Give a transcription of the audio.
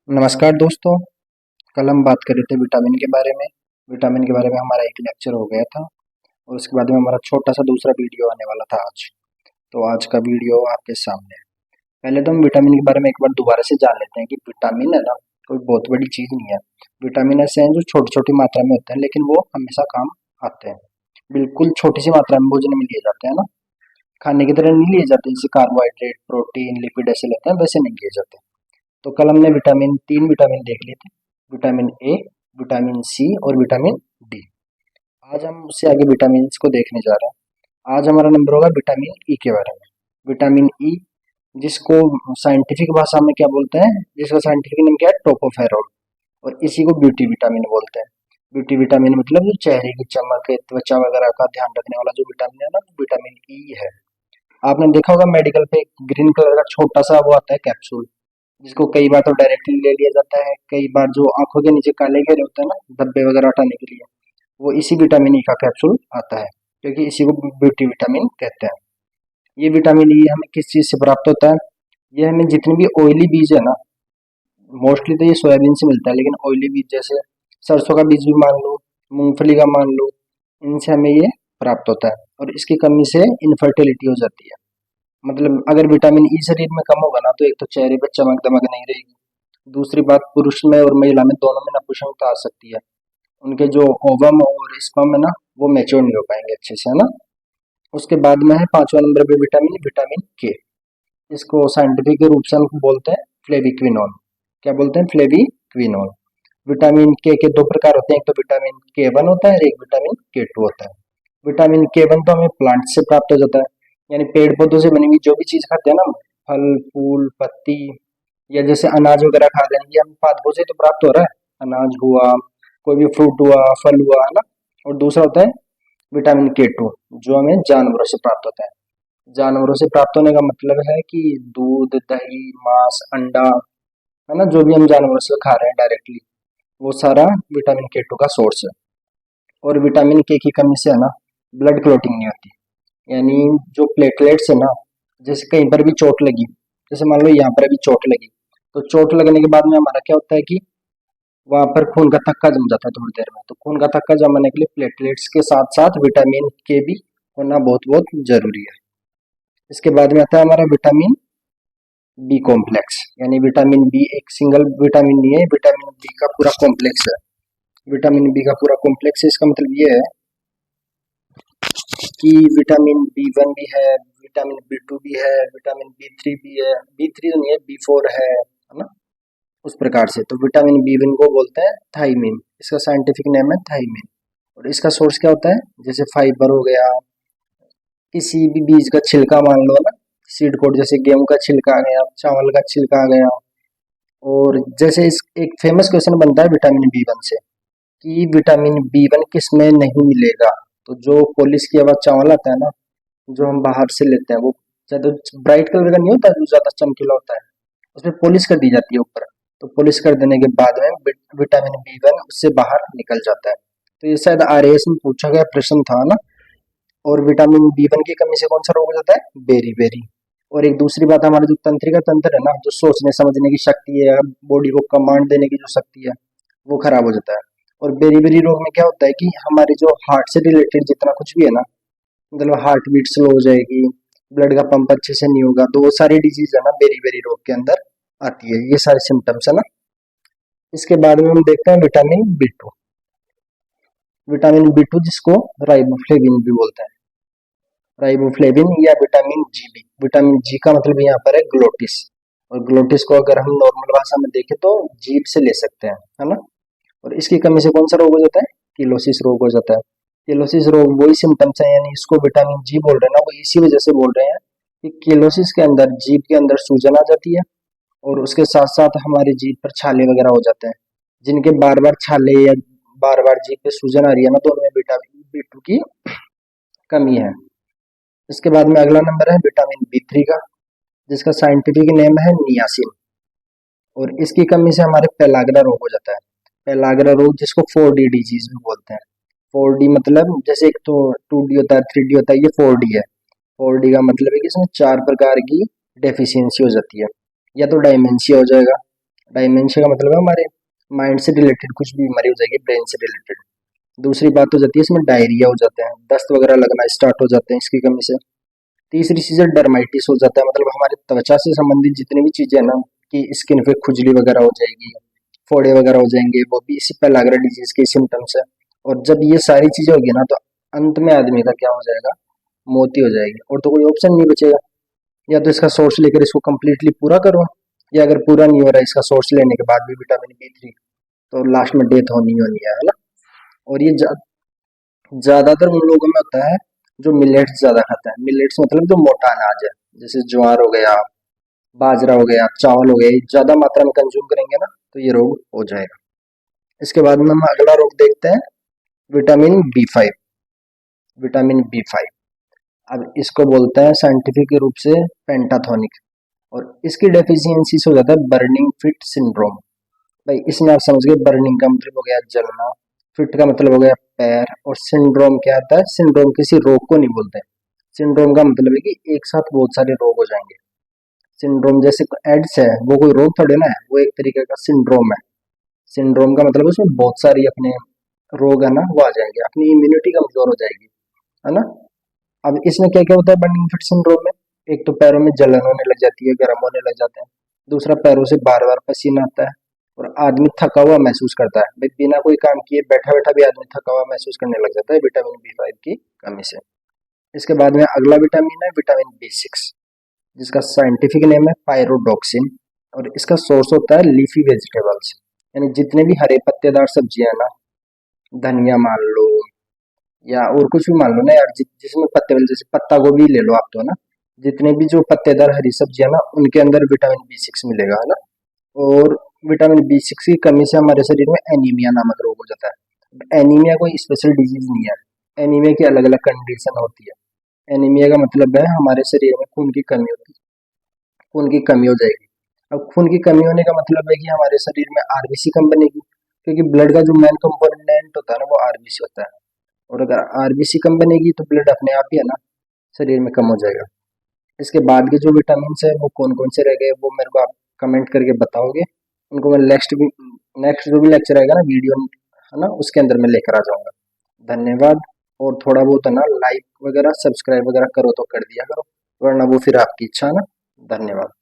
नमस्कार दोस्तों। कल हम बात कर रहे थे विटामिन के बारे में। विटामिन के बारे में हमारा एक लेक्चर हो गया था और उसके बाद में हमारा छोटा सा दूसरा वीडियो आने वाला था आज। तो आज का वीडियो आपके सामने है। पहले तो हम विटामिन के बारे में एक बार दोबारा से जान लेते हैं कि विटामिन है ना, कोई बहुत बड़ी चीज़ नहीं है। विटामिन ऐसे हैं जो छोटी छोटी मात्रा में होते हैं, लेकिन वो हमेशा काम आते हैं। बिल्कुल छोटी सी मात्रा में भोजन में लिए जाते हैं ना, खाने की तरह नहीं लिए जाते। जैसे कार्बोहाइड्रेट, प्रोटीन, लिपिड ऐसे लेते हैं, वैसे नहीं लिए जाते। तो कल हमने तीन विटामिन देख लिए थे। विटामिन ए, विटामिन सी और विटामिन डी। आज हम उससे आगे विटामिन को देखने जा रहे हैं। आज हमारा नंबर होगा विटामिन ई के बारे में। विटामिन ई, जिसको साइंटिफिक भाषा में क्या बोलते हैं, जिसका साइंटिफिक नेम क्या है, टोकोफेरोल। और इसी को ब्यूटी विटामिन बोलते हैं। ब्यूटी विटामिन मतलब जो चेहरे की चमक, त्वचा वगैरह का ध्यान रखने वाला जो विटामिन है ना, विटामिन ई है। आपने देखा होगा मेडिकल पे ग्रीन कलर का छोटा सा वो आता है कैप्सूल, जिसको कई बार तो डायरेक्टली ले लिया जाता है, कई बार जो आंखों के नीचे काले घेरे होते हैं ना, धब्बे वगैरह हटाने के लिए, वो इसी विटामिन ई का कैप्सूल आता है, क्योंकि इसी को ब्यूटी विटामिन कहते हैं। ये विटामिन ई हमें किस चीज़ से प्राप्त होता है? ये हमें जितनी भी ऑयली बीज है ना, मोस्टली तो ये सोयाबीन से मिलता है, लेकिन ऑयली बीज जैसे सरसों का बीज भी मान लो, मूंगफली का मान लो, इनसे हमें ये प्राप्त होता है। और इसकी कमी से इनफर्टिलिटी हो जाती है। मतलब अगर विटामिन ई शरीर में कम होगा ना, तो एक तो चेहरे पे चमक दमक नहीं रहेगी। दूसरी बात, पुरुष में और महिला में दोनों में नपुंसकता आ सकती है। उनके जो ओवम और स्पर्म है ना, वो मैच्योर नहीं हो पाएंगे अच्छे से, है ना। उसके बाद में है पांचवा नंबर पे विटामिन, विटामिन के। इसको साइंटिफिक रूप से हम बोलते हैं फ्लेविक्विनोन। क्या बोलते हैं? फ्लेविक्विनोन। विटामिन के दो प्रकार होते हैं, एक तो विटामिन के वन होता है और एक विटामिन के टू होता है। विटामिन के वन तो हमें प्लांट से प्राप्त हो जाता है, यानी पेड़ पौधों से बनी हुई जो भी चीज खाते हैं ना, फल फूल पत्ती, या जैसे अनाज वगैरह खा रहे हैं, ये हम पादपों से तो प्राप्त हो रहा है। अनाज हुआ, कोई भी फ्रूट हुआ, फल हुआ, है ना। और दूसरा होता है विटामिन के टू, जो हमें जानवरों से प्राप्त होता है। जानवरों से प्राप्त होने का मतलब है कि दूध, दही, मांस, अंडा, है ना, जो भी हम जानवरों से खा रहे हैं डायरेक्टली, वो सारा विटामिन के टू का सोर्स है। और विटामिन के की कमी से है ना, ब्लड क्लॉटिंग नहीं होती। यानी जो प्लेटलेट्स है ना, जैसे कहीं पर भी चोट लगी, जैसे मान लो यहाँ पर अभी चोट लगी, तो चोट लगने के बाद में हमारा क्या होता है कि वहां पर खून का थक्का जम जाता है थोड़ी देर में। तो खून का थक्का जमाने के लिए प्लेटलेट्स के साथ साथ विटामिन के भी होना बहुत बहुत जरूरी है। इसके बाद में आता है हमारा विटामिन बी कॉम्प्लेक्स। यानी विटामिन बी एक सिंगल विटामिन नहीं है, विटामिन बी का पूरा कॉम्प्लेक्स है। विटामिन बी का पूरा कॉम्प्लेक्स है, इसका मतलब ये है कि विटामिन बी वन भी है, विटामिन बी टू भी है, विटामिन बी थ्री भी है, बी थ्री तो नहीं है, बी फोर है ना। उस प्रकार से तो विटामिन बी वन को बोलते हैं थाइमिन। इसका साइंटिफिक नेम है थाइमिन। और इसका सोर्स क्या होता है? जैसे फाइबर हो गया, किसी भी बीज का छिलका मान लो ना, सीड कोड, जैसे गेहूं का छिलका आ गया, चावल का छिलका आ गया। और जैसे इस एक फेमस क्वेश्चन बनता है विटामिन बी वन से, कि विटामिन बी वन किस में नहीं मिलेगा। तो जो पॉलिश किया हुआ चावल आता है ना, जो हम बाहर से लेते हैं, वो ज्यादा ब्राइट कलर का नहीं होता, जो ज्यादा चमकीला होता है, उसमें पॉलिश कर दी जाती है ऊपर। तो पॉलिश कर देने के बाद में विटामिन बी वन उससे बाहर निकल जाता है। तो ये शायद आरएएस में पूछा गया प्रश्न था ना। और विटामिन बी वन की कमी से कौन सा रोग हो जाता है? Beriberi. और एक दूसरी बात, हमारा जो तंत्रिका तंत्र है ना, जो सोचने समझने की शक्ति है, बॉडी को कमांड देने की जो शक्ति है, वो खराब हो जाता है। और बेरी बेरी रोग में क्या होता है कि हमारे जो हार्ट से रिलेटेड जितना कुछ भी है ना, मतलब हार्ट बीट स्लो हो जाएगी, ब्लड का पंप अच्छे से नहीं होगा, तो वो सारी डिजीज है ना बेरी बेरी रोग के अंदर आती है। ये सारे सिम्टम्स है ना। इसके बाद में हम देखते हैं vitamin B two. Vitamin B two जिसको राइबोफ्लेविन भी बोलते हैं, राइबोफ्लेविन या विटामिन जी भी। विटामिन जी का मतलब यहाँ पर है ग्लोटिस। और ग्लोटिस को अगर हम नॉर्मल भाषा में देखें तो जीभ से ले सकते हैं, है ना। और इसकी कमी से कौन सा रोग हो जाता है? किलोसिस रोग हो जाता है। किलोसिस रोग वही सिम्टम्स है, यानी इसको विटामिन जी बोल रहे हैं ना, वो इसी वजह से बोल रहे हैं कि किलोसिस के अंदर जीभ के अंदर सूजन आ जाती है। और उसके साथ साथ हमारी जीभ पर छाले वगैरह हो जाते हैं। जिनके बार बार छाले या बार बार जीभ पे सूजन आ रही है ना, तो उनमें विटामिन बी टू की कमी है। इसके बाद में अगला नंबर है विटामिन बी थ्री का, जिसका साइंटिफिक नेम है नियासिन। और इसकी कमी से हमारे पेलाग्रा रोग हो जाता है। पेलाग्रा रोग जिसको 4D डिजीज भी बोलते हैं। 4D मतलब जैसे एक तो 2D होता है, 3D होता है, ये 4D है। 4D का मतलब है कि इसमें चार प्रकार की डेफिशिएंसी हो जाती है। या तो डायमेंशिया हो जाएगा, डायमेंशिया का मतलब है हमारे माइंड से रिलेटेड कुछ भी बीमारी हो जाएगी, ब्रेन से रिलेटेड। दूसरी बात हो जाती है इसमें डायरिया हो जाते हैं, दस्त वगैरह लगना स्टार्ट हो जाते हैं इसकी कमी से। तीसरी चीज है डर्माइटिस हो जाता है, मतलब हमारे त्वचा से संबंधित जितनी भी चीजें है ना, कि स्किन पे खुजली वगैरह हो जाएगी, फोड़े वगैरह हो जाएंगे, वो भी इसी पेलाग्रा डिजीज के सिम्टम्स है। और जब ये सारी चीजें होगी ना, तो अंत में आदमी का क्या हो जाएगा, मौत ही हो जाएगी, और तो कोई ऑप्शन नहीं बचेगा। या तो इसका सोर्स लेकर इसको कंप्लीटली पूरा करो, या अगर पूरा नहीं हो रहा है इसका सोर्स लेने के बाद भी विटामिन B3, तो लास्ट में डेथ होनी ही होनी है ना। और ये ज्यादातर उन लोगों में होता है जो मिलेट्स ज्यादा खाते हैं। मिलेट्स मतलब जो मोटा अनाज है, जैसे ज्वार हो गया, बाजरा हो गया, चावल हो गया, ये ज्यादा मात्रा में कंज्यूम करेंगे ना, तो ये रोग हो जाएगा। इसके बाद में हम अगला रोग देखते हैं, विटामिन B5। विटामिन B5 अब इसको बोलते हैं साइंटिफिक रूप से पेंटाथोनिक, और इसकी डेफिशिएंसी से हो जाता है बर्निंग फिट सिंड्रोम। भाई इसमें आप समझ गए, बर्निंग का मतलब हो गया जलना, फिट का मतलब हो गया पैर, और सिंड्रोम क्या आता है, सिंड्रोम किसी रोग को नहीं बोलते। सिंड्रोम का मतलब है कि एक साथ बहुत सारे रोग हो जाएंगे। सिंड्रोम जैसे एड्स है, वो कोई रोग थोड़े ना है, वो एक तरीके का सिंड्रोम है। सिंड्रोम का मतलब उसमें बहुत सारी अपने रोग है ना, वो आ जाएंगे, अपनी इम्यूनिटी कमजोर हो जाएगी, है ना। अब इसमें क्या क्या होता है बर्निंग फिट सिंड्रोम में, एक तो पैरों में जलन होने लग जाती है, गर्म होने लग जाते हैं। दूसरा, पैरों से बार बार पसीना आता है, और आदमी थका हुआ महसूस करता है। भाई बिना कोई काम किए बैठा बैठा भी आदमी थका हुआ महसूस करने लग जाता है विटामिन B5 की कमी से। इसके बाद में अगला विटामिन है विटामिन B6, जिसका साइंटिफिक नेम है पायरोडॉक्सिन, और इसका सोर्स होता है लीफी वेजिटेबल्स, यानी जितने भी हरे पत्तेदार सब्जियां हैं ना, धनिया मान लो, या और कुछ भी मान लो ना यार, जिसमें पत्ते वाले, जैसे पत्ता गोभी ले लो आप, तो ना जितने भी जो पत्तेदार हरी सब्जियां ना, उनके अंदर विटामिन B6 मिलेगा, है ना। और विटामिन B6 की कमी से हमारे शरीर में एनीमिया नामक रोग हो जाता है। एनीमिया कोई स्पेशल डिजीज नहीं है, एनीमिया की अलग अलग कंडीशन होती है। एनीमिया का मतलब है हमारे शरीर में खून की कमी होती है, खून की कमी हो जाएगी। अब खून की कमी होने का मतलब है कि हमारे शरीर में आरबीसी कम बनेगी, क्योंकि ब्लड का जो मेन कंपोनेंट होता है ना, वो आरबीसी होता है। और अगर आरबीसी कम बनेगी तो ब्लड अपने आप ही है ना, शरीर में कम हो जाएगा। इसके बाद के जो विटामिन है वो कौन कौन से रह गए, वो मेरे को आप कमेंट करके बताओगे, उनको मैं नेक्स्ट जो भी लेक्चर आएगा ना, वीडियो है ना, उसके अंदर मैं लेकर आ जाऊंगा। धन्यवाद। और थोड़ा बहुत है ना लाइक वगैरह सब्सक्राइब वगैरह करो तो कर दिया करो, वरना वो फिर आपकी इच्छा है ना। धन्यवाद।